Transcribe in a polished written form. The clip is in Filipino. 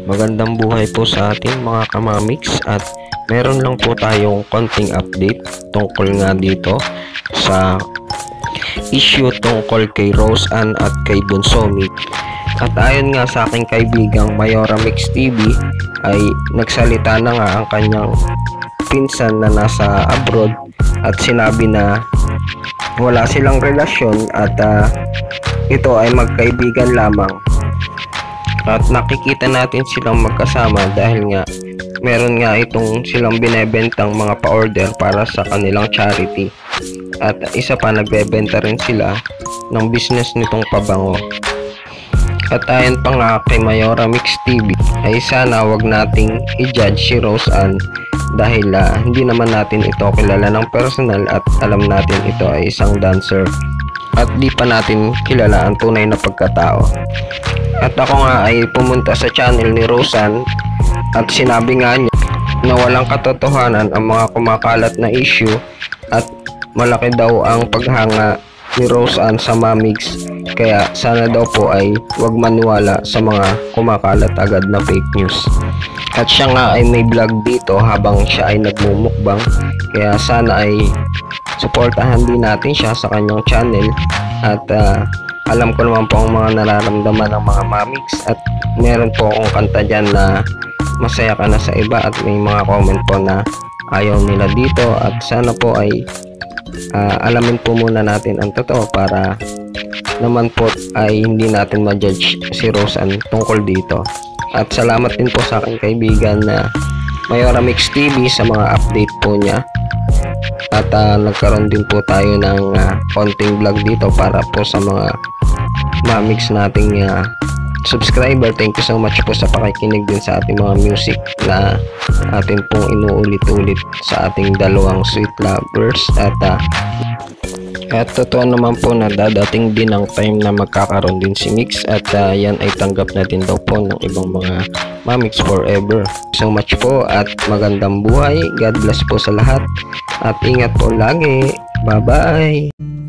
Magandang buhay po sa ating mga kamamix at meron lang po tayong konting update tungkol nga dito sa issue tungkol kay Rose Ann at kay Bunsomi. At ayon nga sa aking kaibigang Mayora Mix TV ay nagsalita na nga ang kanyang pinsan na nasa abroad at sinabi na wala silang relasyon at ito ay magkaibigan lamang. At nakikita natin silang magkasama dahil nga meron nga itong silang binebentang mga pa-order para sa kanilang charity. At isa pa, nagbebenta rin sila ng business nitong pabango. At ayon pa nga kay Mayora Mix TV ay sana wag nating i-judge si Rose Ann dahil hindi naman natin ito kilala ng personal at alam natin ito ay isang dancer at di pa natin kilala ang tunay na pagkatao. At ako nga ay pumunta sa channel ni Rose Ann at sinabi nga niya na walang katotohanan ang mga kumakalat na issue at malaki daw ang paghanga ni Rose Ann sa Mamigs, kaya sana daw po ay huwag maniwala sa mga kumakalat agad na fake news. At siya nga ay may vlog dito habang siya ay nagmumukbang, kaya sana ay suportahan din natin siya sa kanyang channel. At alam ko naman po ang mga nararamdaman ng mga Mamigs at meron po akong kanta dyan na masaya ka na sa iba at may mga comment po na ayaw nila dito at sana po ay alamin po muna natin ang totoo para naman po ay hindi natin ma-judge si Rose Ann tungkol dito. At salamat din po sa aking kaibigan na Mayora Mix TV sa mga update po niya. At nagkaroon din po tayo ng konting vlog dito para po sa mga Mamigs nating subscriber. Thank you so much po sa pakikinig din sa ating mga music na atin pong inuulit-ulit sa ating dalawang sweet lovers. At totoo naman po na dadating din ang time na magkakaroon din si Mix at yan ay tanggap na din daw po ng ibang mga Mamigs forever. So much po at magandang buhay. God bless po sa lahat at ingat po lagi. Bye bye.